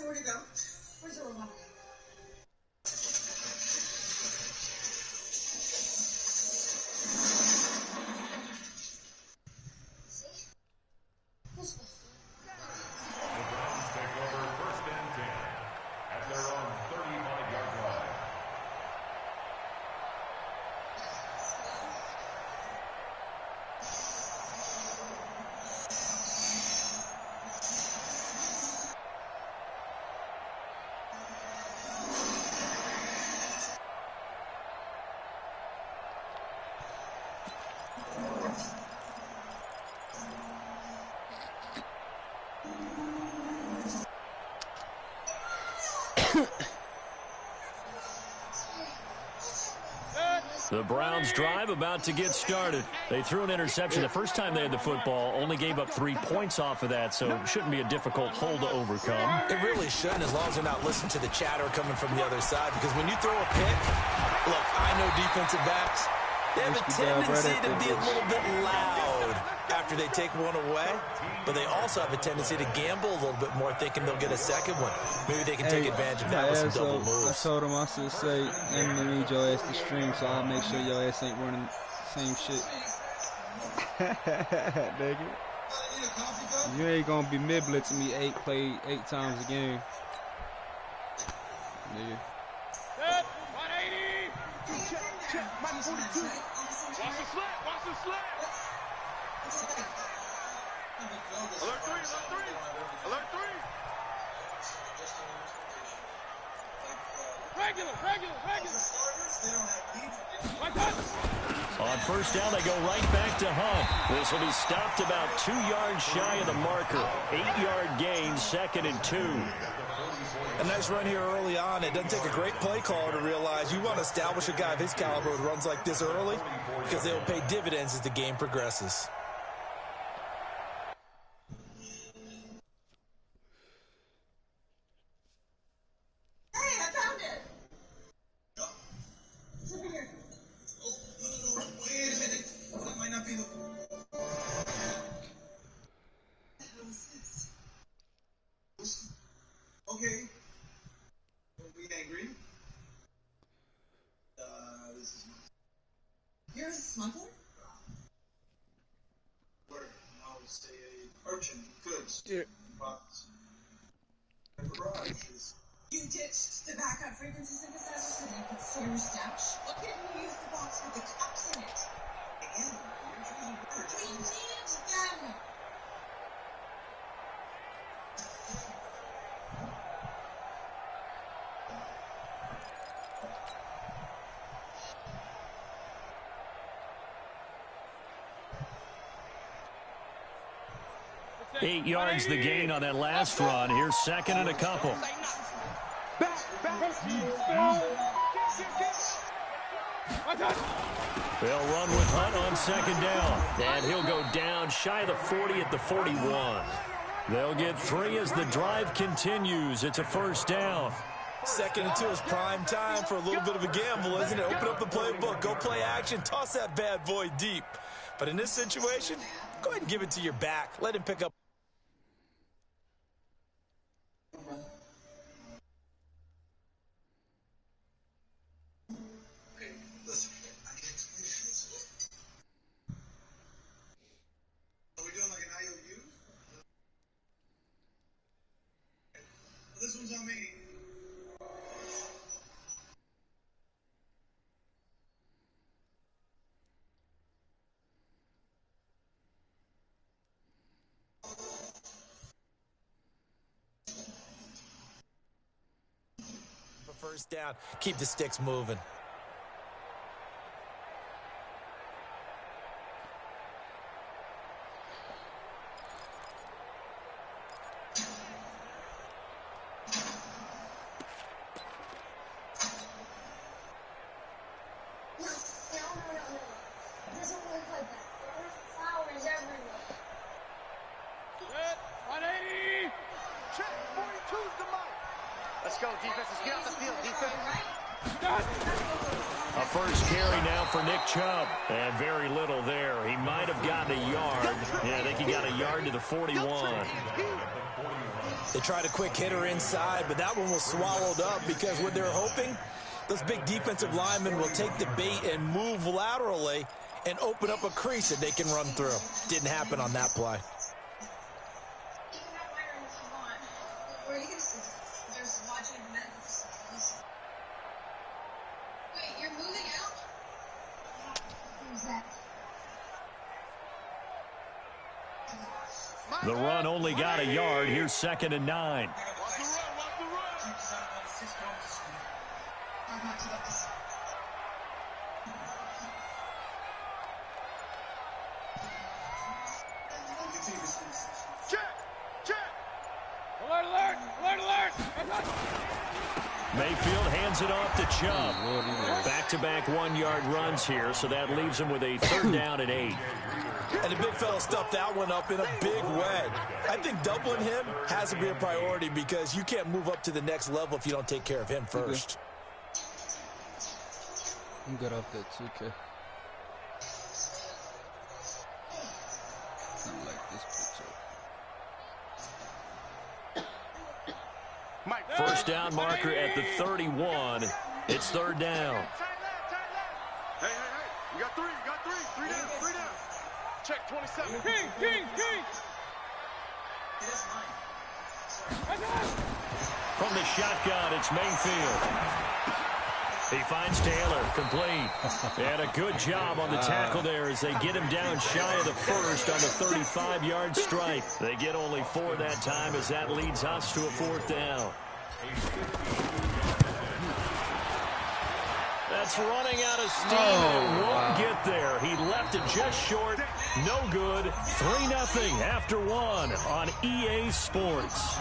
Where'd it go? Where's the robot? The Browns' drive about to get started. They threw an interception the first time they had the football, only gave up 3 points off of that, so it shouldn't be a difficult hole to overcome. It really shouldn't, as long as they're not listening to the chatter coming from the other side, because when you throw a pick, look, I know defensive backs, they have a tendency to be a little bit loud after they take one away, but they also have a tendency to gamble a little bit more, thinking they'll get a second one. Maybe they can take advantage of that with some double moves. I told him, I should say, I'm going to need your ass to stream, so I'll make sure your ass ain't running the same shit. Nigga. You ain't going to be mid-blitzing me 8 times a game. Nigga. Set, 180. Check, Mike 42. Watch the slant, watch the slant. Alert 3, alert 3, alert 3. Regular. On first down, they go right back to Hunt. This will be stopped about 2 yards shy of the marker. 8-yard gain, 2nd and 2. A nice run here early on. It doesn't take a great play caller to realize you want to establish a guy of his caliber with runs like this early, because they will pay dividends as the game progresses. Okay. We angry? This is you're a smuggler? Word. I would say a urchin. Goods. Yeah. Box. You ditched the backup frequency synthesizer so that you could store your stash? Look at me use the box with the cups in it. Again, we need them. 8 yards the gain on that last run. Here's 2nd and a couple. They'll run with Hunt on 2nd down. And he'll go down shy of the 40 at the 41. They'll get 3 as the drive continues. It's a first down. 2nd and 2 is prime time for a little bit of a gamble, isn't it? Open up the playbook, go play action, toss that bad boy deep. But in this situation, go ahead and give it to your back. Let him pick up. Okay, listen, I can't explain this. Are we doing like an IOU? Well, this one's on me. First down, keep the sticks moving. Let's go, defenses. Get off the field, defense. A first carry now for Nick Chubb. And very little there. He might have gotten a yard. Yeah, I think he got a yard to the 41. They tried a quick hitter inside, but that one was swallowed up because what they're hoping, those big defensive linemen will take the bait and move laterally and open up a crease that they can run through. Didn't happen on that play. The run only got a yard. Here's 2nd and 9. Mayfield hands it off to Chubb. Back-to-back 1-yard runs here, so that leaves him with a 3rd down and 8. And the big fella stuffed that one up in a big way. I think doubling him has to be a priority because you can't move up to the next level if you don't take care of him first. I'm good off that 2K. I like this picture. First down marker at the 31. It's 3rd down. Hey. You got 3. 3 down. Check 27. King. From the shotgun, it's Mayfield. He finds Taylor, complete. And a good job on the tackle there as they get him down shy of the first on the 35-yard stripe. They get only 4 that time as that leads us to a 4th down. That's running out of steam. It won't get there. He left it just short. No good. 3-0 after 1 on EA Sports.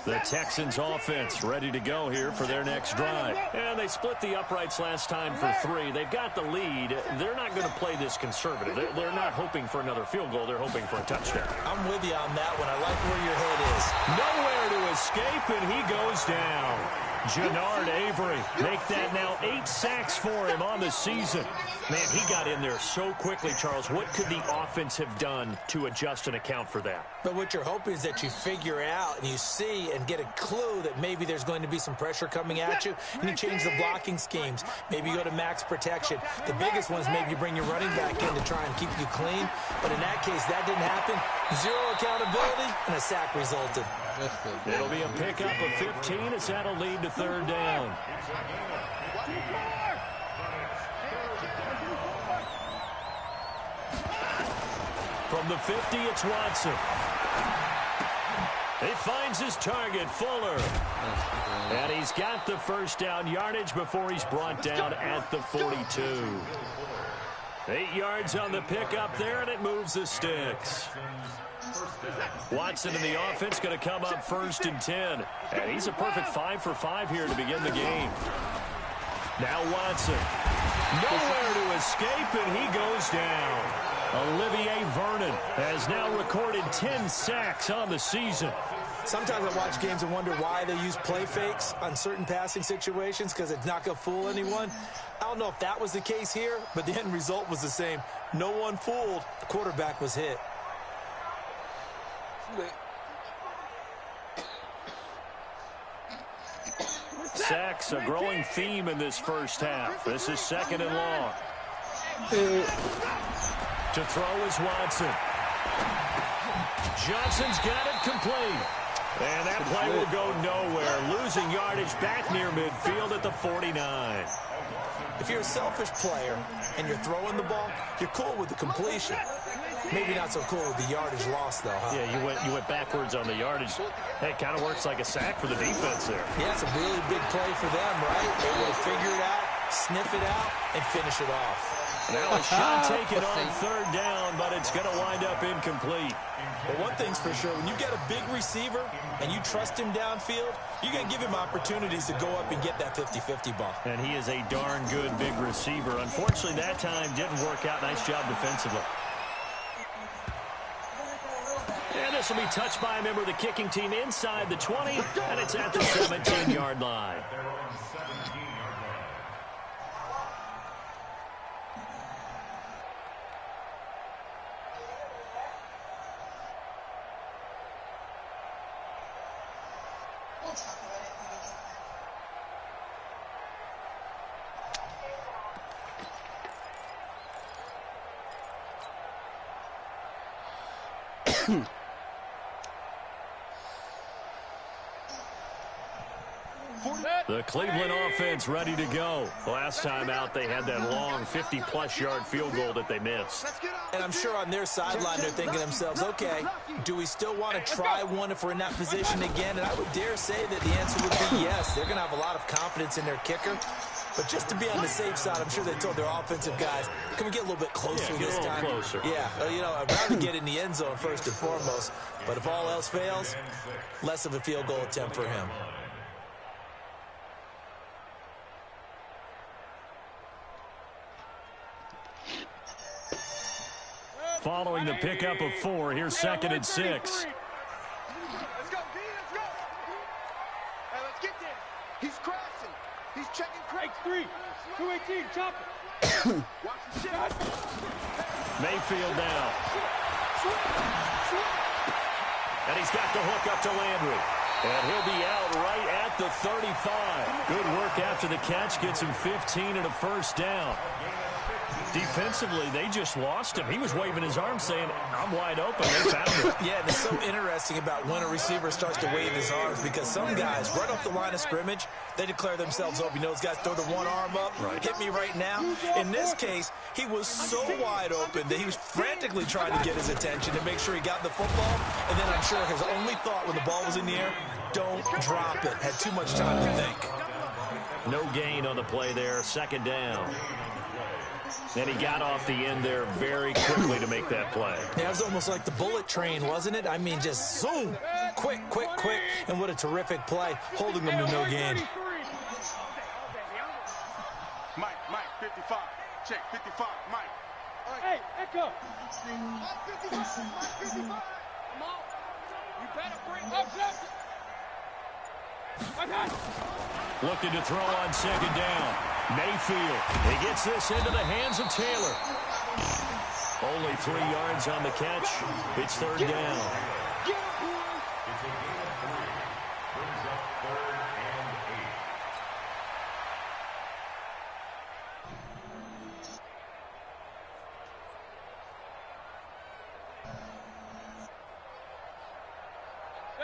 The Texans offense ready to go here for their next drive. And they split the uprights last time for 3. They've got the lead. They're not going to play this conservative. They're not hoping for another field goal. They're hoping for a touchdown. I'm with you on that one. I like where your head is. Nowhere to escape, and he goes down. Jannard Avery make that now 8 sacks for him on the season. Man, he got in there so quickly, Charles. What could the offense have done to adjust and account for that? But what you're hoping is that you figure out and you see and get a clue that maybe there's going to be some pressure coming at you, and you change the blocking schemes. Maybe you go to max protection. The biggest one is maybe you bring your running back in to try and keep you clean. But in that case, that didn't happen. 0 accountability, and a sack resulted. It'll be a pickup of 15 as that'll lead to 3rd down. From the 50, it's Watson. He finds his target, Fuller. And he's got the 1st down yardage before he's brought down at the 42. 8 yards on the pickup there, and it moves the sticks. Watson in the offense going to come up 1st and 10. And he's a perfect 5 for 5 here to begin the game. Now Watson. Nowhere to escape, and he goes down. Olivier Vernon has now recorded 10 sacks on the season. Sometimes I watch games and wonder why they use play fakes on certain passing situations because it's not going to fool anyone. I don't know if that was the case here, but the end result was the same. No one fooled. The quarterback was hit. Sacks, a growing theme in this first half. This is 2nd and long. To throw is Watson. Johnson's got it complete. And that play will go nowhere. Losing yardage back near midfield at the 49. If you're a selfish player and you're throwing the ball, you're cool with the completion. Maybe not so cool with the yardage loss, though, huh? Yeah, you went backwards on the yardage. Hey, it kind of works like a sack for the defense there. Yeah, it's a really big play for them, right? Able to figure it out, sniff it out, and finish it off. Now a shot taken on third down, but it's going to wind up incomplete. Well, one thing's for sure, when you get a big receiver and you trust him downfield, you're going to give him opportunities to go up and get that 50-50 ball. And he is a darn good big receiver. Unfortunately, that time didn't work out. Nice job defensively. And this will be touched by a member of the kicking team inside the 20, and it's at the 17-yard line. The Cleveland offense ready to go. Last time out, they had that long 50-plus yard field goal that they missed. And I'm sure on their sideline, they're thinking to themselves, okay, do we still want to try one if we're in that position again? And I would dare say that the answer would be yes. They're going to have a lot of confidence in their kicker. But just to be on the safe side, I'm sure they told their offensive guys, can we get a little bit closer this time? Closer. Yeah, you know, I'd rather get in the end zone first and foremost. But if all else fails, less of a field goal attempt for him. Following the pickup of 4, here's 2nd and 6. Let's go, D, let's go. Hey, let's get there. He's crashing. He's checking crates. 3, 218, chop it. Watch the shot. Mayfield down. And he's got the hook up to Landry. And he'll be out right at the 35. Good work after the catch. Gets him 15 and a first down. Defensively, they just lost him. He was waving his arms saying, I'm wide open. They found him. Yeah, and it's so interesting about when a receiver starts to wave his arms because some guys, right off the line of scrimmage, they declare themselves open. You know, those guys throw the one arm up, hit me right now. In this case, he was so wide open that he was frantically trying to get his attention to make sure he got the football. And then I'm sure his only thought when the ball was in the air, don't drop it. Had too much time to think. No gain on the play there. 2nd down. And he got off the end there very quickly to make that play. Yeah, it was almost like the bullet train, wasn't it? I mean, just zoom, quick, quick, quick, and what a terrific play, holding them to no gain. Mike, 55. Check, 55, Mike. Hey, Echo. Mike 55, Mike 55. Come on. You better bring up that. Looking to throw on 2nd down. Mayfield. He gets this into the hands of Taylor. Only 3 yards on the catch. It's 3rd down.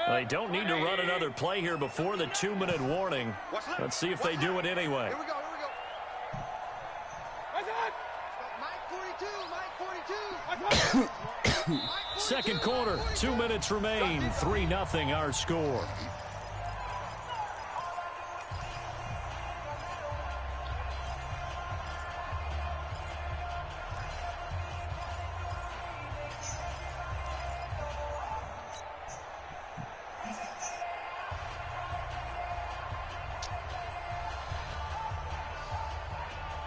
They don't need to run another play here before the 2-minute warning. Let's see if they do it anyway. Here we go. Mike 42, 42. Second quarter, 2 minutes remain. 3-0 our score.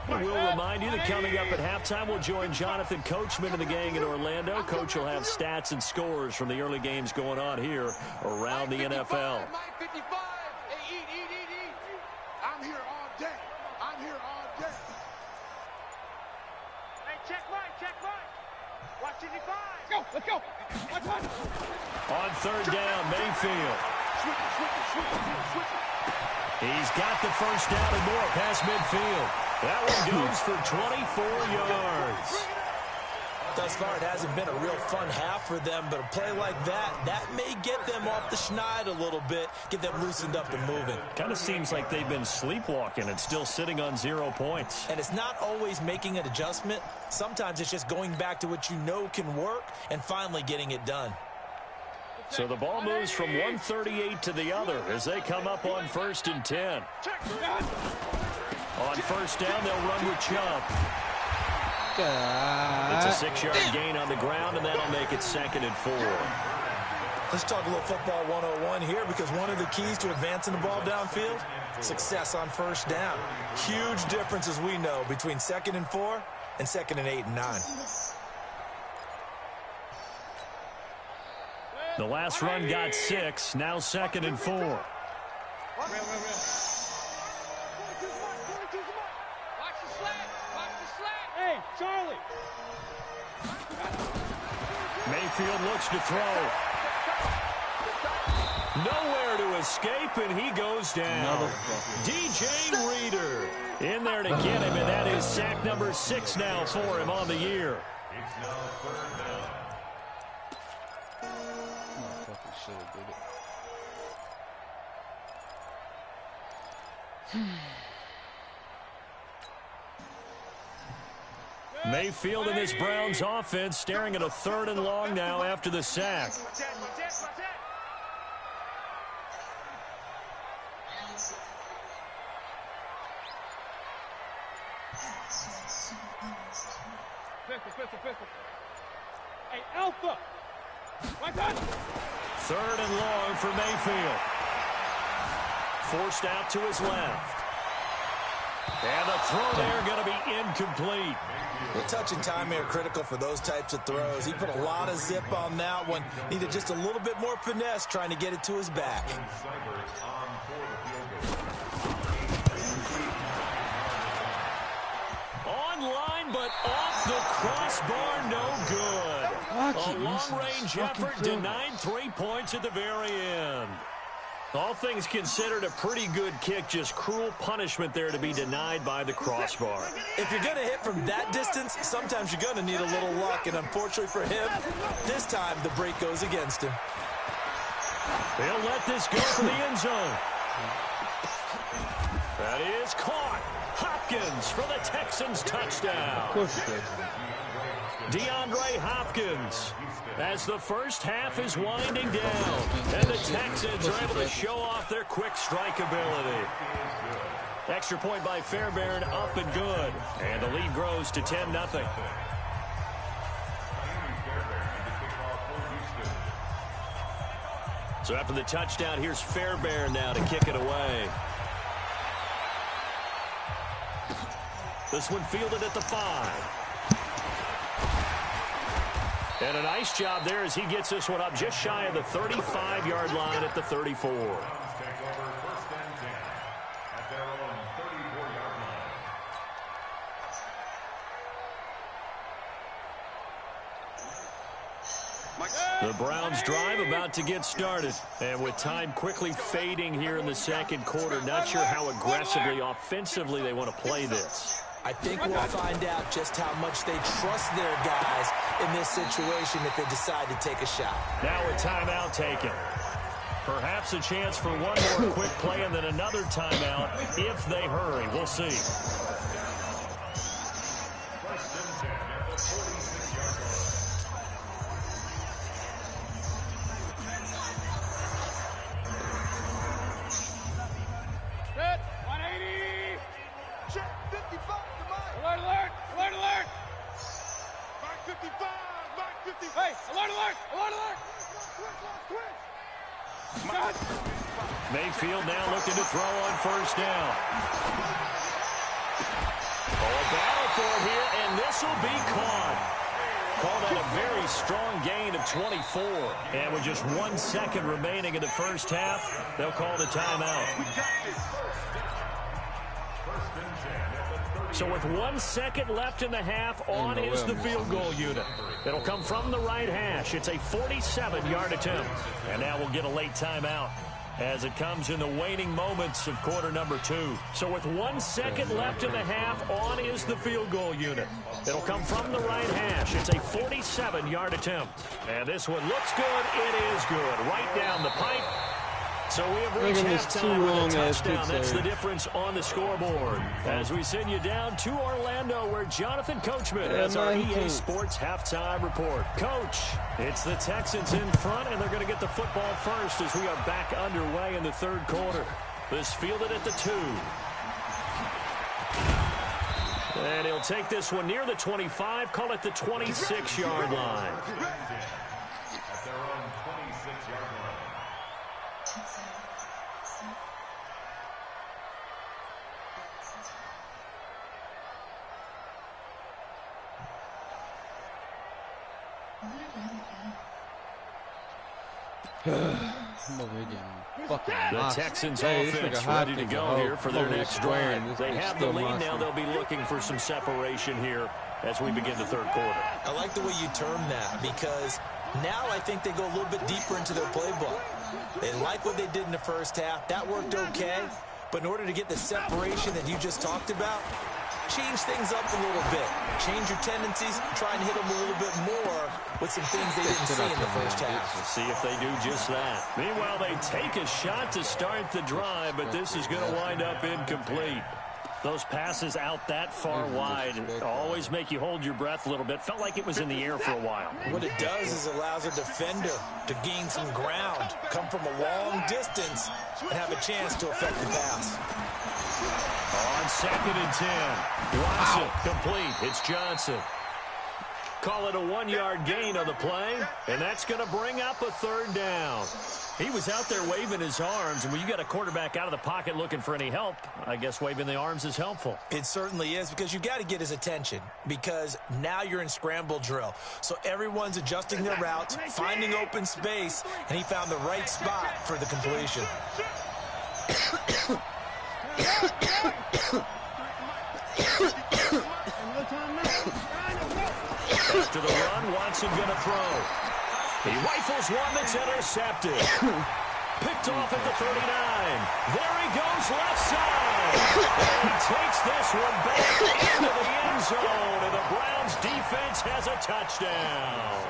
We'll remind you that coming up at halftime, we'll join Jonathan Coachman and the gang in Orlando. Coach will have stats and scores from the early games going on here around the NFL. Mike 55. Hey, eat. I'm here all day. Hey, check Mike. Watch 55. Let's go. On 3rd down, Mayfield. Switch. He's got the first down and more past midfield. That one goes for 24 yards. Thus far, it hasn't been a real fun half for them, but a play like that may get them off the schneid a little bit, get them loosened up and moving. Kind of seems like they've been sleepwalking and still sitting on 0 points. And it's not always making an adjustment. Sometimes it's just going back to what you know can work and finally getting it done. So the ball moves from 138 to the other as they come up on 1st and 10. On 1st down, they'll run with Chubb. It's a 6-yard gain on the ground, and that'll make it 2nd and 4. Let's talk a little football 101 here, because one of the keys to advancing the ball downfield, success on first down. Huge difference, as we know, between 2nd and 4 and 2nd and 8 and 9. The last run got 6, now 2nd and 4. Watch the slant. Watch the slant. Hey, Charlie. Mayfield looks to throw. Nowhere to escape, and he goes down. DJ Reader in there to get him, and that is sack number 6 now for him on the year. It's now 3rd down. Motherfucker should have did it. Mayfield in this Browns offense staring at a 3rd and long now after the sack. Pistol. Hey, Alpha. Right on. 3rd and long for Mayfield. Forced out to his left. And the throw there going to be incomplete. The touch and time here critical for those types of throws. He put a lot of zip on that one. Needed just a little bit more finesse trying to get it to his back. Online, but off the crossbar, no good. A long-range effort denied 3 points at the very end. All things considered, a pretty good kick, just cruel punishment there to be denied by the crossbar. If you're going to hit from that distance, sometimes you're going to need a little luck, and unfortunately for him, this time the break goes against him. They'll let this go for the end zone. That is caught. Hopkins for the Texans touchdown. Of course it does. DeAndre Hopkins as the first half is winding down, and the Texans are able to show off their quick strike ability. Extra point by Fairbairn, up and good, and the lead grows to 10-0. So after the touchdown, here's Fairbairn now to kick it away. This one fielded at the 5. And a nice job there as he gets this one up just shy of the 35-yard line at the 34. The Browns drive about to get started. And with time quickly fading here in the second quarter, not sure how aggressively, offensively they want to play this. I think we'll find out just how much they trust their guys in this situation if they decide to take a shot. Now a timeout taken. Perhaps a chance for one more quick play and then another timeout if they hurry. We'll see. Mayfield now looking to throw on first down. Oh, a battle for it here, and this will be caught. Called that a very strong gain of 24. And with just 1 second remaining in the first half, they'll call the timeout. So with 1 second left in the half, on is the field goal unit. It'll come from the right hash. It's a 47-yard attempt. And now we'll get a late timeout as it comes in the waning moments of quarter number 2. So with 1 second left in the half, on is the field goal unit. It'll come from the right hash. It's a 47-yard attempt. And this one looks good. It is good. Right down the pipe. So we have reached halftime with a touchdown. That's the difference on the scoreboard. As we send you down to Orlando, where Jonathan Coachman has our EA Sports halftime report. Coach, it's the Texans in front, and they're going to get the football first as we are back underway in the third quarter. This fielded at the 2. And he'll take this one near the 25, call it the 26-yard line. At their own 26-yard line. I'm over here getting fucking The Texans offense ready to go here for their next drive. They have the lead now. They'll be looking for some separation here as we begin the third quarter. I like the way you term that, because now I think they go a little bit deeper into their playbook. They like what they did in the first half. That worked okay. But in order to get the separation that you just talked about, change things up a little bit. Change your tendencies. Try and hit them a little bit more with some things they didn't see in the first half. We'll see if they do just that. Meanwhile, they take a shot to start the drive, but this is going to wind up incomplete. Those passes out that far wide always make you hold your breath a little bit. Felt like it was in the air for a while. What it does is allows a defender to gain some ground, come from a long distance, and have a chance to affect the pass. On 2nd and 10. Watson complete. It's Johnson. Call it a 1-yard gain on the play, and that's going to bring up a third down. He was out there waving his arms, and when you got a quarterback out of the pocket looking for any help, I guess waving the arms is helpful. It certainly is, because you've got to get his attention, because now you're in scramble drill. So everyone's adjusting their routes, finding open space, and he found the right spot for the completion. After the run, Watson going to throw. He rifles one that's intercepted. Picked off at the 39. There he goes, left side. And he takes this one back into the end zone, and the Browns defense has a touchdown.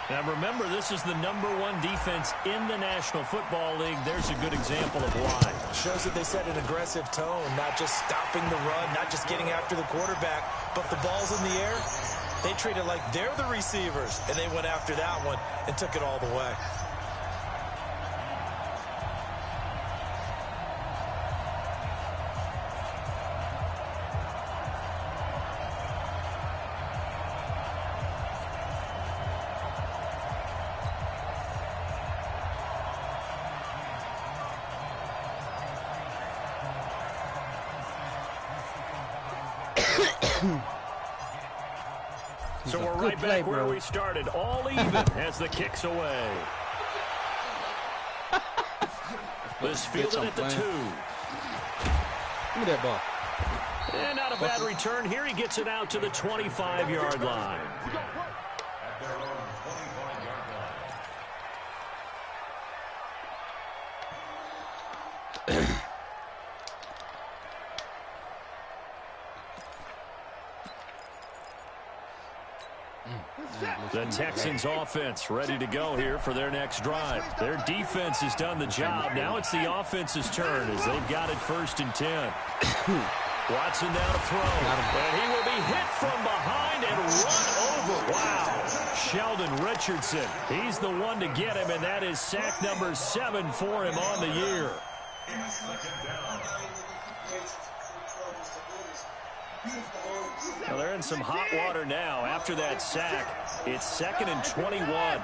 Now remember, this is the #1 defense in the National Football League. There's a good example of why. Shows that they set an aggressive tone, not just stopping the run, not just getting after the quarterback, but the ball's in the air. They treat it like they're the receivers, and they went after that one and took it all the way. So we're right back where we started, all even as the kick's away. This fielded at the 2. Give me that ball. And not a bad return here. He gets it out to the 25-yard line. At their own 25-yard line. The Texans offense ready to go here for their next drive. Their defense has done the job. Now it's the offense's turn as they've got it 1st and 10. Watson down to throw. And he will be hit from behind and run over. Wow. Sheldon Richardson. He's the one to get him, and that is sack number 7 for him on the year. Well, they're in some hot water now. After that sack, it's 2nd and 21.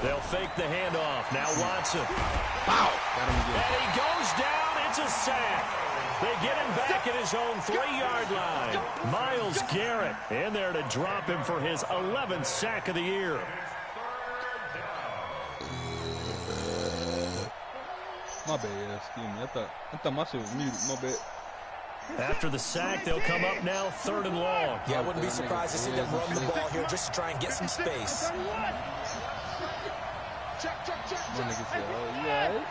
They'll fake the handoff. Now Watson. Wow. And he goes down. It's a sack. They get him back at his own 3-yard line. Myles Garrett in there to drop him for his 11th sack of the year. My bad, excuse me. I thought my shit was muted. My bad. After the sack, they'll come up now 3rd and long. Yeah, I wouldn't be surprised to see them run the ball here just to try and get some space. My nigga said, oh, yeah.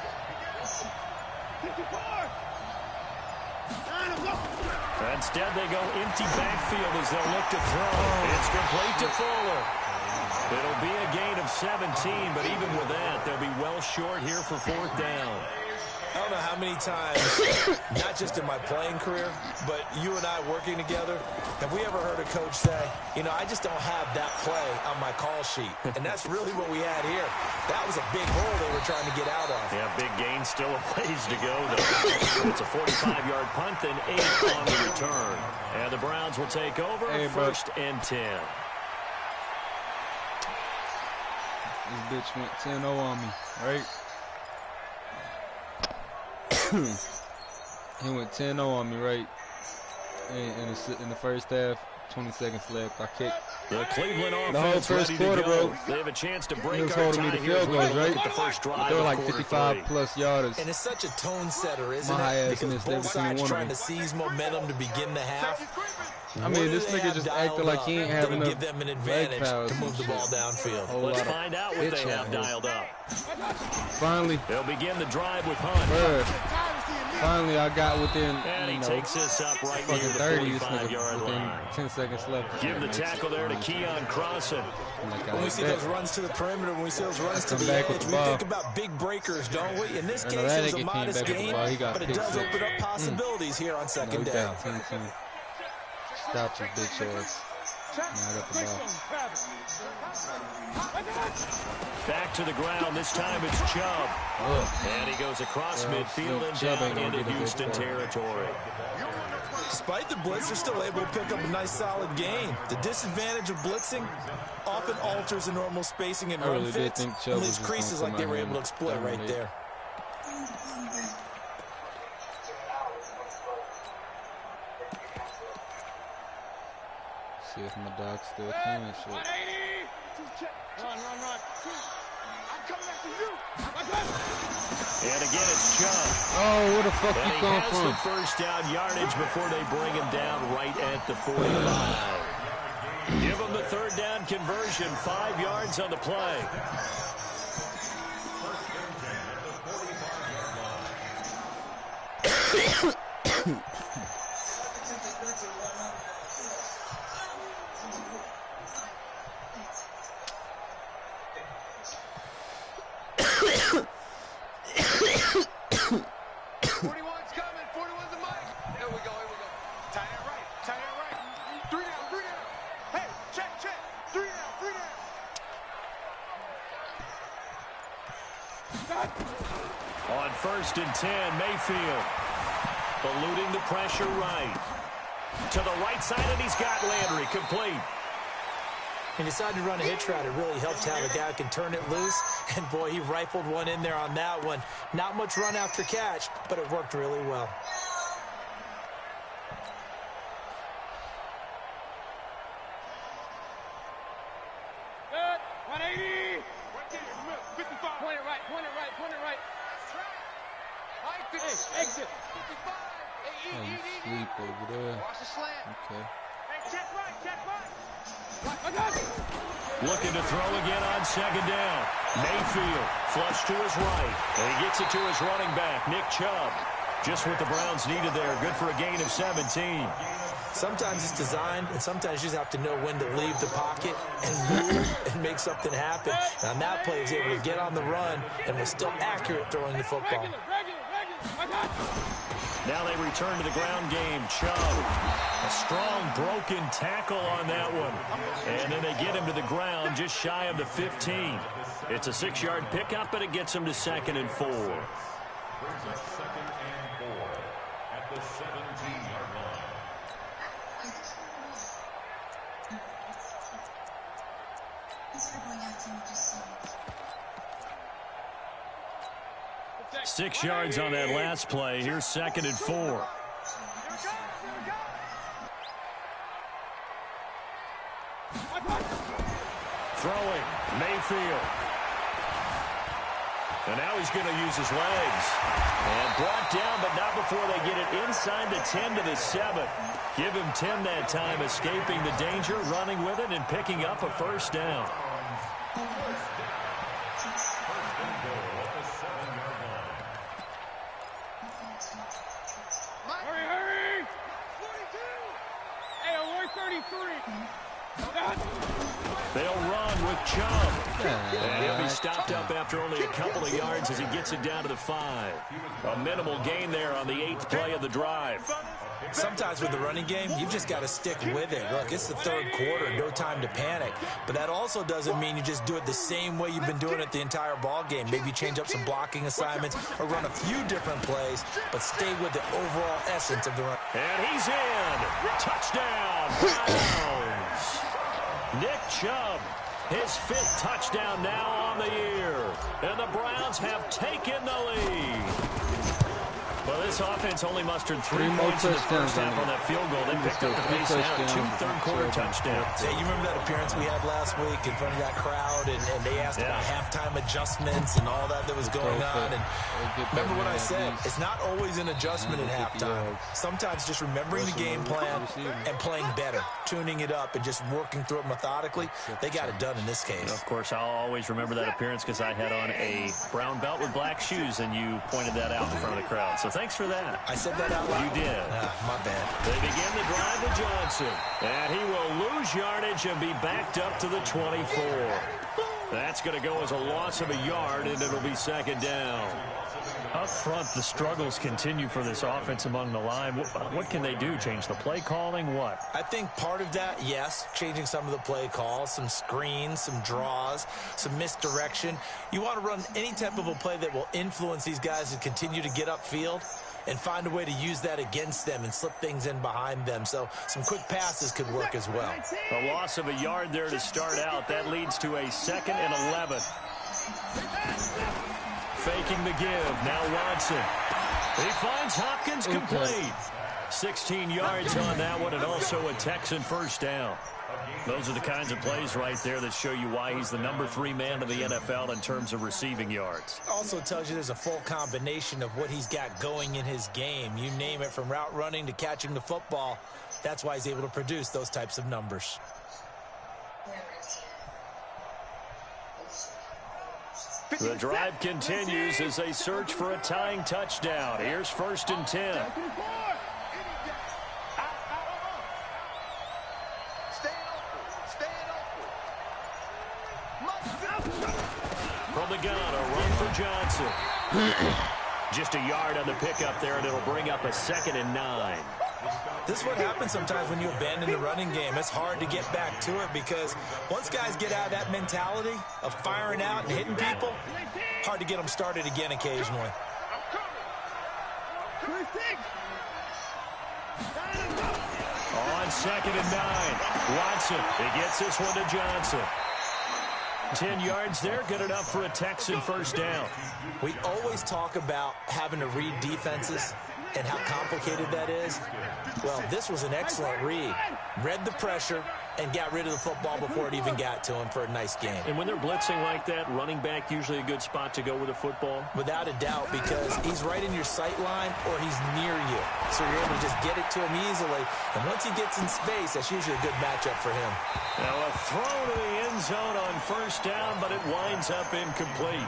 Instead, they go empty backfield as they'll look to throw. It's complete to Fuller. It'll be a gain of 17, but even with that, they'll be well short here for 4th down. I don't know how many times, not just in my playing career, but you and I working together, have we ever heard a coach say, you know, I just don't have that play on my call sheet. And that's really what we had here. That was a big hole they were trying to get out of. Yeah, big gain, still a ways to go, though. It's a 45-yard punt, then 8 on the return. And the Browns will take over, first and 10. This bitch went 10-0 on me, right? He went 10-0 on me, right? In the first half, 20 seconds left. I kicked. The Cleveland offense the whole first ready quarter, to go. bro. They have a chance to break He was our holding me tie to here. field goals, right? The first drive They were of like quarter 55-plus yarders. And it's such a tone setter, isn't My it? ass Because missed both every single sides one of trying them. to seize momentum to begin the half. I mean, this nigga just acted like he ain't have that'll enough give them an leg advantage powers to move the and ball shit. downfield. Let's find out what they bitch have out here. dialed up. Finally, They'll begin the drive with Hunt. finally I got within, And he takes this up right near fucking the 30. This 45-yard nigga within line. 10 seconds left. Give the tackle there to Keon Crossan. When we see those runs to the perimeter, when we see those runs to the back with edge, the we ball. think about big breakers, don't we? In this No, case, that it was nigga a came modest back with the gain, ball. He got but it pick does six. open up possibilities here on No, second we down. down 10-10. Stop your bitch ass. Now I got the ball. Back to the ground. This time it's Chubb. And he goes across midfield and Chubb down ain't gonna into get a big Houston ball. territory. Despite the blitz, they're still able to pick up a nice, solid gain. The disadvantage of blitzing often alters the normal spacing and I run really did fits, think Chubb and was leaves just creases gonna like they come were out able to and exploit right dominate. there. See if my dog still playing shit. Run. I'm coming after you. And again, it's Chubb. Oh, where the fuck And you he come has from? the first down yardage before they bring him down right at the 45. Give him the third down conversion. 5 yards on the play. On first and 10, Mayfield eluding the pressure right. To the right side, and he's got Landry complete. He decided to run a hitch route. It really helps to have a guy who can turn it loose. And, boy, he rifled one in there on that one. Not much run after catch, but it worked really well. Good. 180. 55. Point it right. Hey, exit. 55. Oh, you sleep over there. Watch the slant. Okay. Hey, check right. Looking to throw again on second down. Mayfield flush to his right. And he gets it to his running back, Nick Chubb. Just what the Browns needed there. Good for a gain of 17. Sometimes it's designed, and sometimes you just have to know when to leave the pocket and move and make something happen. And on that play, he was able to get on the run and was still accurate throwing the football. Now they return to the ground game. Chubb, a strong broken tackle on that one. And then they get him to the ground just shy of the 15. It's a 6-yard pickup, but it gets him to 2nd and 4. Brings us 2nd and 4 at the 17-yard line. Instead of going after him, just say, 6 yards on that last play. Here's 2nd and 4. Throwing, Mayfield. And now he's going to use his legs. And brought down, but not before they get it inside the 10 to the 7. Give him 10 that time, escaping the danger, running with it, and picking up a first down. Hurry! 42! Hey, we're 33! They'll run with Nick Chubb. And he'll be stopped up after only a couple of yards as he gets it down to the 5. A minimal gain there on the 8th play of the drive. Sometimes with the running game, you've just got to stick with it. Look, it's the third quarter, no time to panic. But that also doesn't mean you just do it the same way you've been doing it the entire ball game. Maybe change up some blocking assignments or run a few different plays, but stay with the overall essence of the run. And he's in. Touchdown, Browns. Nick Chubb, his 5th touchdown now on the year. And the Browns have taken the lead. Well, this offense only mustered 3 points in the first half on that field goal. They picked up the pace now, 2 third-quarter touchdowns. Yeah, you remember that appearance we had last week in front of that crowd, and they asked about halftime adjustments and all that was going on. And remember what I said, it's not always an adjustment at halftime. Sometimes just remembering the game plan and playing better, tuning it up and just working through it methodically. They got it done in this case. Of course, I'll always remember that appearance because I had on a brown belt with black shoes, and you pointed that out in front of the crowd. So thanks for that. I said that out loud. You did. My bad. They begin the drive with Johnson. And he will lose yardage and be backed up to the 24. That's going to go as a loss of a yard, and it'll be 2nd down. Up front, the struggles continue for this offense among the line. What can they do? Change the play calling? What? I think part of that, yes, changing some of the play calls, some screens, some draws, some misdirection. You want to run any type of a play that will influence these guys to continue to get upfield and find a way to use that against them and slip things in behind them. So some quick passes could work as well. A loss of a yard there to start out. That leads to a 2nd and 11. Faking the give. Now Watson. He finds Hopkins complete. 16 yards on that one, and also a Texan first down. Those are the kinds of plays right there that show you why he's the number 3 man in the NFL in terms of receiving yards. Also tells you there's a full combination of what he's got going in his game. You name it, from route running to catching the football. That's why he's able to produce those types of numbers. The drive continues as they search for a tying touchdown. Here's 1st and 10. From the gun, a run for Johnson. Just a yard on the pickup there, and it'll bring up a 2nd and 9. This is what happens sometimes when you abandon the running game. It's hard to get back to it because once guys get out of that mentality of firing out and hitting people, hard to get them started again occasionally. On 2nd and 9, Watson. He gets this one to Johnson. 10 yards there, good enough for a Texan first down. We always talk about having to read defenses and how complicated that is. Well, this was an excellent read. Read the pressure and got rid of the football before it even got to him for a nice game. And when they're blitzing like that, running back usually a good spot to go with the football? Without a doubt, because he's right in your sight line or he's near you. So you're able to just get it to him easily. And once he gets in space, that's usually a good matchup for him. Now a throw to the end zone on first down, but it winds up incomplete.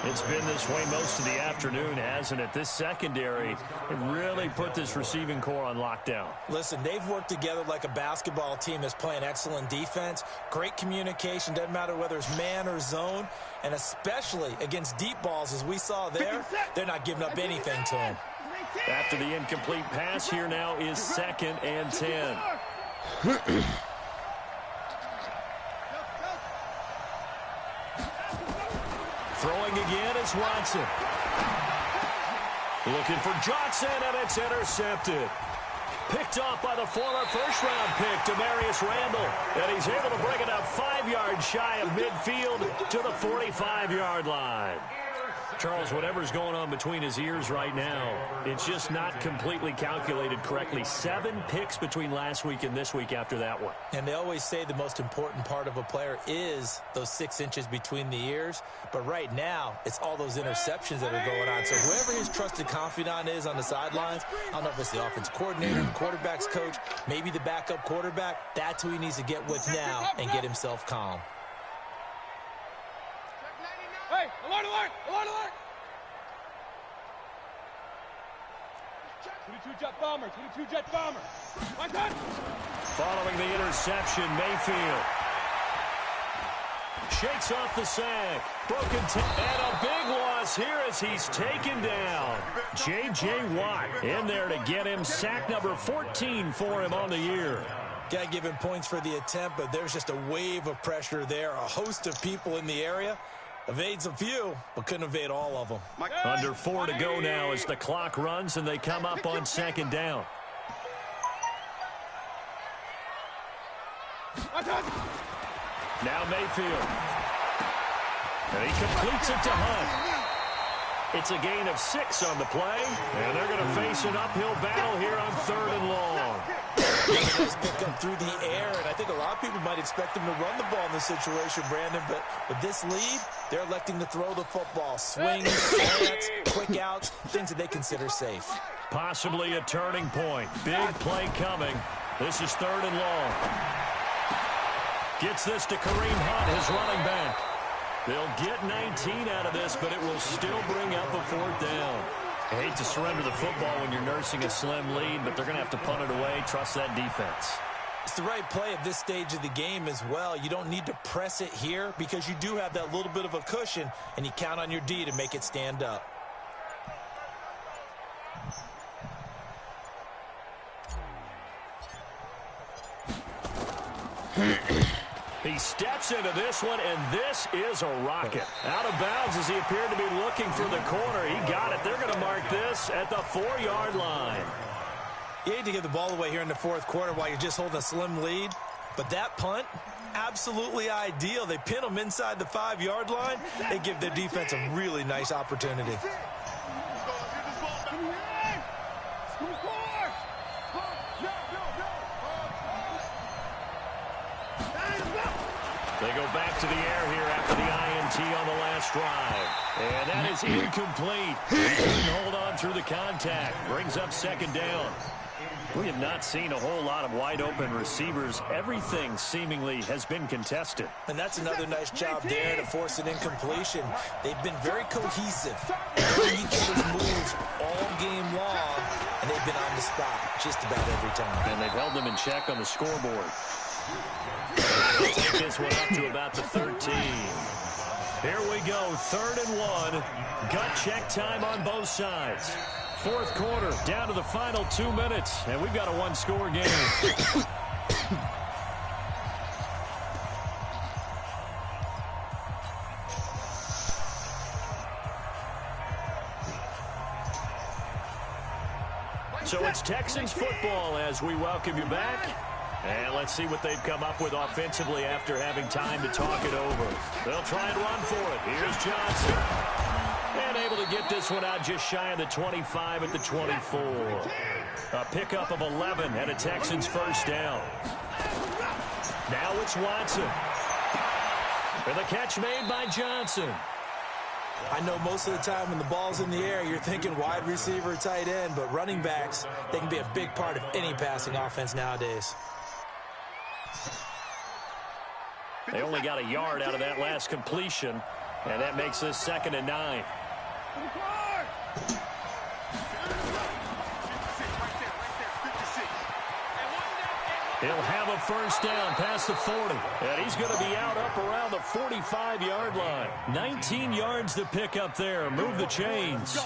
It's been this way most of the afternoon, hasn't it? This secondary really put this receiving core on lockdown. Listen, they've worked together like a basketball team that's playing excellent defense. Great communication, doesn't matter whether it's man or zone. And especially against deep balls, as we saw there, they're not giving up anything to them. After the incomplete pass, here now is 2nd and 10. Throwing again is Watson. Looking for Johnson, and it's intercepted. Picked off by the former first-round pick, Demarius Randall. And he's able to bring it up 5 yards shy of midfield to the 45-yard line. Charles, whatever's going on between his ears right now, it's just not completely calculated correctly. 7 picks between last week and this week after that one. And they always say the most important part of a player is those 6 inches between the ears. But right now, it's all those interceptions that are going on. So whoever his trusted confidant is on the sidelines, I don't know if it's the offense coordinator, the quarterback's coach, maybe the backup quarterback, that's who he needs to get with now and get himself calm. Hey, alert, alert, alert, alert! 22 jet bomber, 22 jet bomber. My God! Following the interception, Mayfield. Shakes off the sack. Broken and a big loss here as he's taken down. J.J. Watt in there to get him sack number 14 for him on the year. Got to give him points for the attempt, but there's just a wave of pressure there. A host of people in the area. Evades a few, but couldn't evade all of them. Under 4 to go now as the clock runs and they come up on second down. Now Mayfield. And he completes it to Hunt. It's a gain of 6 on the play, and they're going to face an uphill battle here on 3rd and long. Nice pick up through the air, and I think a lot of people might expect him to run the ball in this situation, Brandon, but with this lead, they're electing to throw the football. Swings, slants, quick outs, things that they consider safe. Possibly a turning point. Big play coming. This is 3rd and long. Gets this to Kareem Hunt, his running back. They'll get 19 out of this, but it will still bring up a 4th down. I hate to surrender the football when you're nursing a slim lead, but they're going to have to punt it away. Trust that defense. It's the right play at this stage of the game as well. You don't need to press it here because you do have that little bit of a cushion, and you count on your D to make it stand up. He steps into this one, and this is a rocket. Out of bounds as he appeared to be looking for the corner. He got it. They're going to mark this at the 4-yard line. You hate to give the ball away here in the 4th quarter while you're just holding a slim lead, but that punt, absolutely ideal. They pin them inside the 5-yard line. They give their defense a really nice opportunity. They go back to the air here after the INT on the last drive. And that is incomplete. He couldn't hold on through the contact. Brings up 2nd down. We have not seen a whole lot of wide-open receivers. Everything seemingly has been contested. And that's another nice job there to force an incompletion. They've been very cohesive, doing each other's moves all game long, and they've been on the spot just about every time. And they've held them in check on the scoreboard. Take this one up to about the 13. Here we go, 3rd and 1. Gut check time on both sides. 4th quarter, down to the final 2 minutes, and we've got a 1-score game. So it's Texans football as we welcome you back. And let's see what they've come up with offensively after having time to talk it over. They'll try and run for it. Here's Johnson. And able to get this one out just shy of the 25 at the 24. A pickup of 11 and a Texans 1st down. Now it's Watson. And the catch made by Johnson. I know most of the time when the ball's in the air, you're thinking wide receiver, tight end, but running backs, they can be a big part of any passing offense nowadays. They only got a yard out of that last completion, and that makes this 2nd and 9. He'll have a 1st down past the 40, and he's going to be out up around the 45-yard line. 19 yards to pick up there. Move the chains.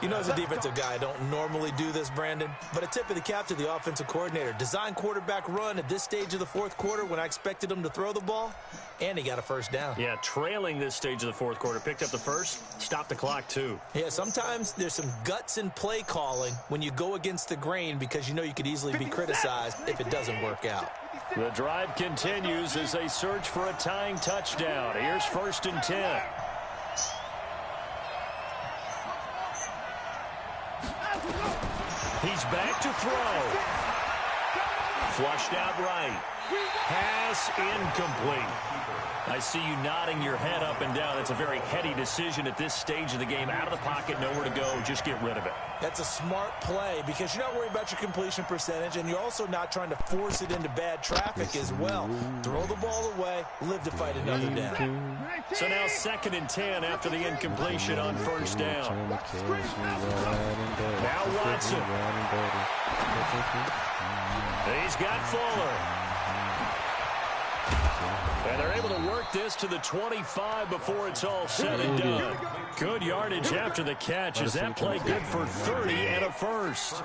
You know, as a defensive guy, I don't normally do this, Brandon, but a tip of the cap to the offensive coordinator. Design quarterback run at this stage of the 4th quarter when I expected him to throw the ball, and he got a 1st down. Yeah, trailing this stage of the 4th quarter. Picked up the 1st, stopped the clock, too. Yeah, sometimes there's some guts in play calling when you go against the grain because you know you could easily be criticized if it doesn't work out. The drive continues as they search for a tying touchdown. Here's 1st and 10. He's back to throw. Flushed out right. Pass incomplete. I see you nodding your head up and down. It's a very heady decision at this stage of the game. Out of the pocket, nowhere to go. Just get rid of it. That's a smart play because you're not worried about your completion percentage, and you're also not trying to force it into bad traffic as well. Throw the ball away, live to fight another down. So now 2nd and 10 after the incompletion on 1st down. Now Watson. He's got Fuller. And they're able to work this to the 25 before it's all said and done. Good yardage after the catch as that play good for 30 and a first.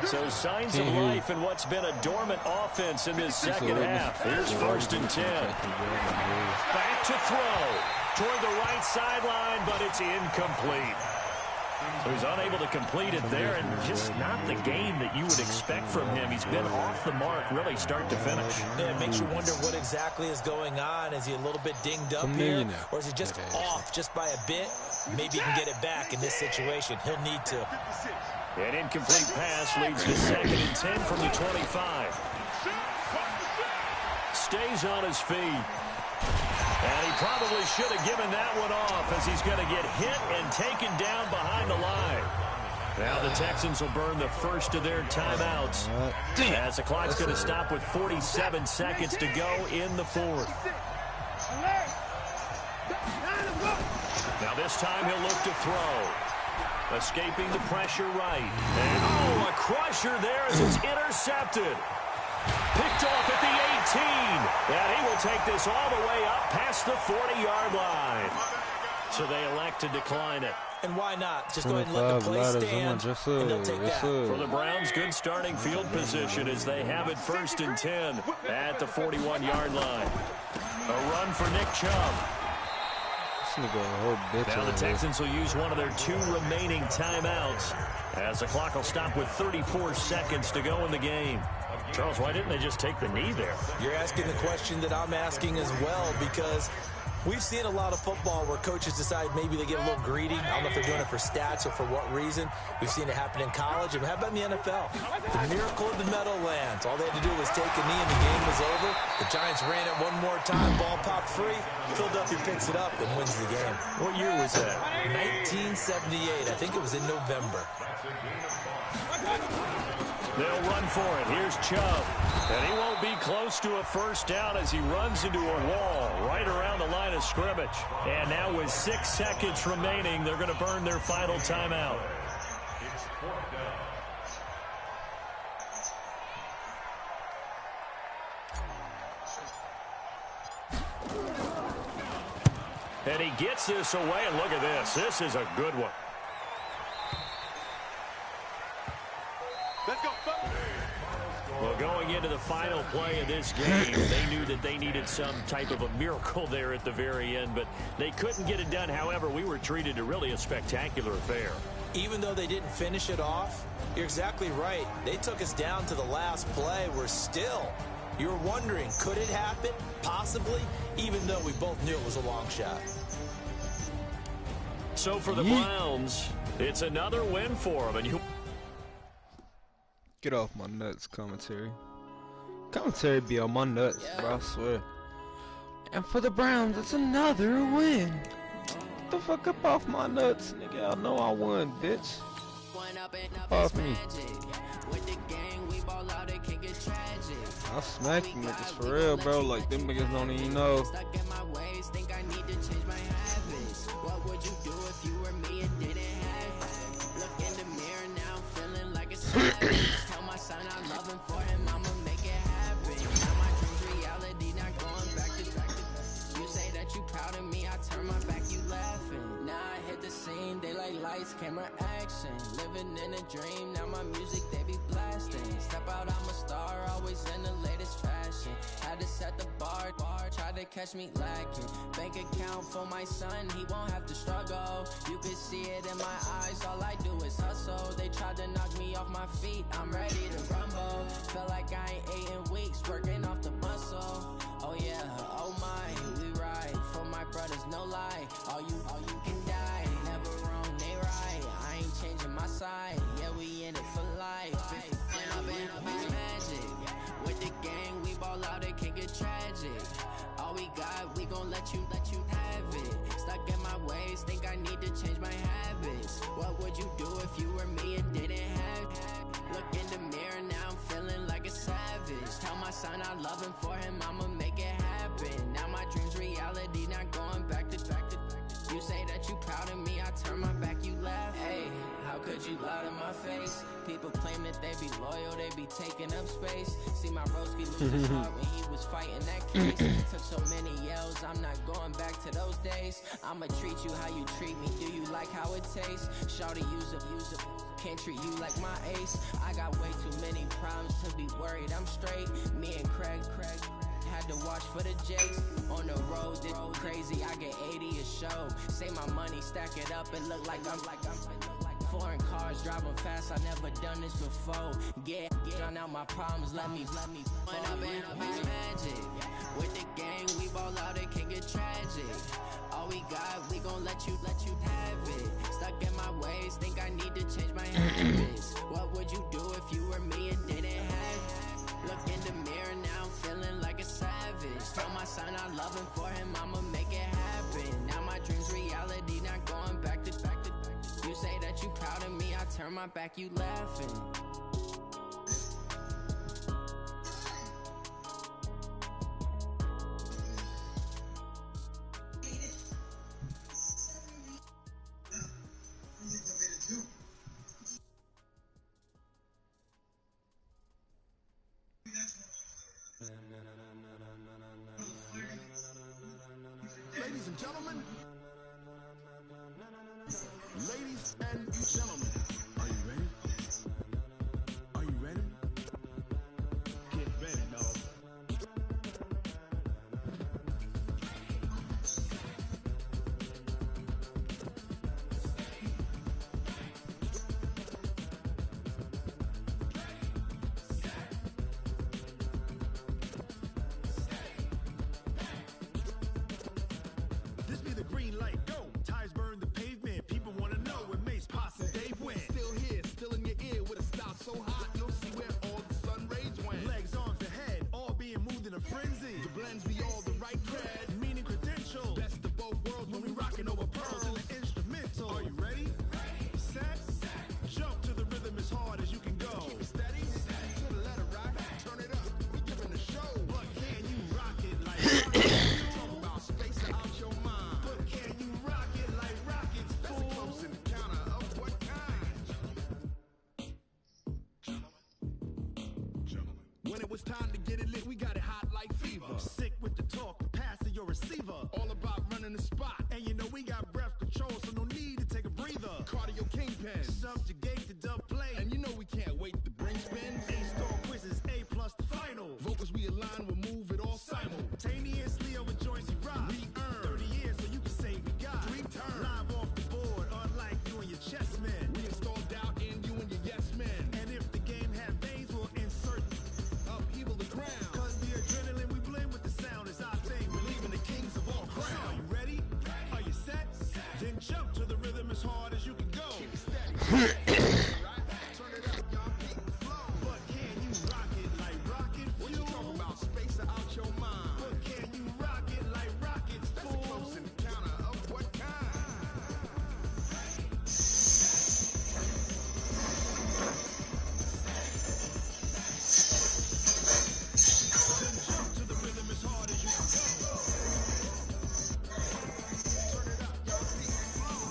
So signs of life in what's been a dormant offense in this second half. Here's 1st and 10. Back to throw toward the right sideline, but it's incomplete. So he's unable to complete it there, and just not the game that you would expect from him. He's been off the mark really start to finish. Yeah, it makes you wonder what exactly is going on. Is he a little bit dinged up here, or is he just off just by a bit? Maybe he can get it back in this situation. He'll need to. An incomplete pass leads to 2nd and 10 from the 25. Stays on his feet. And he probably should have given that one off as he's going to get hit and taken down behind the line. Now the Texans will burn the first of their timeouts as the clock's going to stop with 47 seconds to go in the 4th. Now this time he'll look to throw. Escaping the pressure right. And a crusher there as it's intercepted. Picked off at the 18. And he will take this all the way up past the 40-yard line. So they elect to decline it. And why not? Just go ahead and let the play stand, and they'll take that. For the Browns, good starting field position as they have it 1st and 10 at the 41-yard line. A run for Nick Chubb. Now the Texans will use one of their 2 remaining timeouts as the clock will stop with 34 seconds to go in the game. Charles, why didn't they just take the knee there? You're asking the question that I'm asking as well, because we've seen a lot of football where coaches decide maybe they get a little greedy. I don't know if they're doing it for stats or for what reason. We've seen it happen in college. And how about in the NFL? The miracle of the Meadowlands. All they had to do was take a knee and the game was over. The Giants ran it one more time. Ball popped free. Philadelphia picks it up and wins the game. What year was that? 1978. I think it was in November. They'll run for it. Here's Chubb. And he won't be close to a first down as he runs into a wall right around the line of scrimmage. And now with 6 seconds remaining, they're going to burn their final timeout. And he gets this away, and look at this. This is a good one. Let's go. Well, going into the final play of this game, they knew that they needed some type of a miracle there at the very end, but they couldn't get it done. However, we were treated to really a spectacular affair. Even though they didn't finish it off, you're exactly right. They took us down to the last play. We're still, you're wondering, could it happen? Possibly, even though we both knew it was a long shot. So for the Browns, it's another win for them. And get off my nuts, commentary. Commentary be on my nuts, bro, I swear. And for the Browns, it's another win. Get the fuck up off my nuts, nigga. I know I won, bitch. Off me. I smacked them niggas for real, bro. Like, them niggas don't even know. What would you do if you were me and didn't have it? Look in the mirror now, I'm feeling like a savage. Tell my son I love him for him, I'ma make it happen. Now my dream's reality, not going back to you say that you proud of me, I turn my back, you laughing. Now I hit the scene, they like lights, camera, action. Living in a dream, now my music, they be blasting. Step out, I'm a star, always in the latest fashion. Had to set the bar, try to catch me lacking. Bank account for my son, he won't have to struggle. You could see it in my eyes, all I do is hustle. They tried to knock me off my feet, I'm ready to rumble. Feel like I ain't ate in weeks, working off the muscle. Oh yeah, oh my, we ride for my brothers, no lie. All you can die, never wrong, they right. I ain't changing my side, yeah, we in it for life. When I've been magic, with the gang, we ball out, it can get tragic. All we got, we gon' let you have it. Stuck in my ways, think I need to change my habits. What would you do if you were me and didn't have it? Look in the mirror, now I'm feeling like a savage. Tell my son I love him for him, I'ma make it happen. Now my dream's reality, not going back to. You say that you proud of me, I turn my back, you laugh. Hey, how could you out of my face. People claim that they be loyal, they be taking up space. See my broski lose his heart when he was fighting that case. Took so many yells, I'm not going back to those days. I'ma treat you how you treat me, do you like how it tastes? Shawty, use up, can't treat you like my ace. I got way too many problems to be worried, I'm straight. Me and Craig had to watch for the Jakes. On the road, this crazy, I get 80 a show. Say my money, stack it up and look like I'm foreign cars, driving fast, I never done this before. Get drown out my problems, let me point up and up is magic. With the gang, we ball out, it can get tragic. All we got, we gon' let you have it. Stuck in my ways, think I need to change my habits. What would you do if you were me and didn't have it? Look in the mirror now, I'm feeling like a savage. Tell my son I love him, for him I'ma make it happen. Now my dream's reality, not going back to. You say that you proud of me, I turn my back, you laughing. Ladies and gentlemen, ladies and gentlemen, are you ready? Are you ready? Get ready, no. This be the green light, go. Tires burn the pavement. People wanna know where Mace, Posse, and Dave went. Still here, still in your ear with a style so hot, you'll see where all the sun rays went. Legs, arms, and head, all being moved in a frenzy. The blends be all the right cred, meaning credential. Best of both worlds when we rockin' over pearls in the instrumental. Are you ready? Set, jump to the rhythm as hard as you can go. Keep it steady, to the letter rock, turn it up. We giving a show, but can you rock it like talk about space out your mind? But can you rock it like rockets? That's a close encounter of what kind? When it was time to get it lit, we got it hot like fever. Sick with the talk, the pass to your receiver. All about running the spot. And you know we got breath control, so no need to take a breather. Cardio kingpin, subjugate the dub play. And you know we can't wait to bring spins. A-star quizzes, A+ the final. Vocals we align, we'll move it all simultaneously over joints we rock. We earn 30 years, so you can say we got 3 turns. Live off the board, unlike you and your chess men. We installed doubt in you and your yes men. And if the game had veins, we'll insert upheaval the ground. Cause the adrenaline we blend with the sound is our thing. We're leaving the kings of all crowns. So are you ready? Are you set? Then jump to the rhythm as hard as you can go. Keep it steady. Turn it up, y'all. Keep the flow. But can you rock it like rocket fuel? What you talking about? Space out your mind. But can you rock it like rockets, fool? That's a close encounter of what kind? Then jump to the rhythm as hard as you can go. Turn it up, y'all. Keep the flow.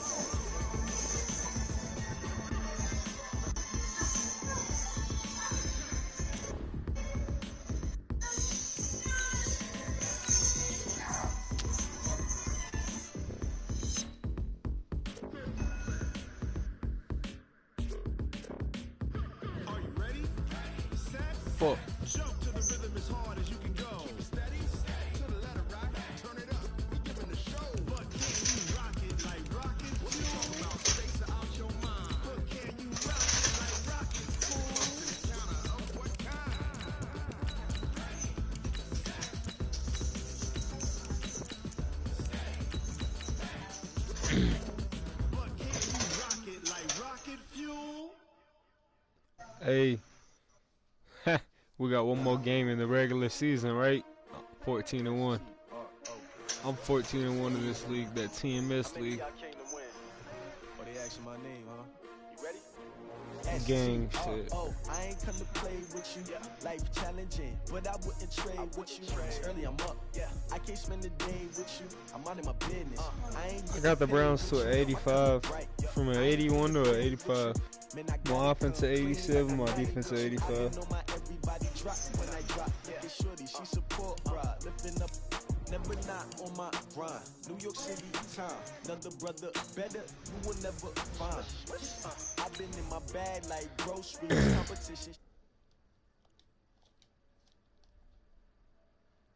Are you ready? Set. Fuck. Jump to the rhythm as hard as you can go. Keep it steady, to the letter rock, turn it up. We giving a show, but can you rock it like rockets? What you talking about? Space out your mind. But can you rock it like rockets, fool? Counter of what kind? But can you rock it like rocket fuel? Hey, we got one more game in the regular season, right? 14-1. I'm 14-1 in this league, that TMS league. What they asking my name, huh? You gang shit. Oh, I ain't come to play with you. Life challenging, but I wouldn't trade with you. It's early, I'm up. I can't spend the day with you. I'm out of my business. I got the Browns to an 85, from an 81 to an 85. My offense to 87, my defense to 85. Never not on my grind. New York City time. Another brother better, you will never find. I've been in my bag like groceries competition.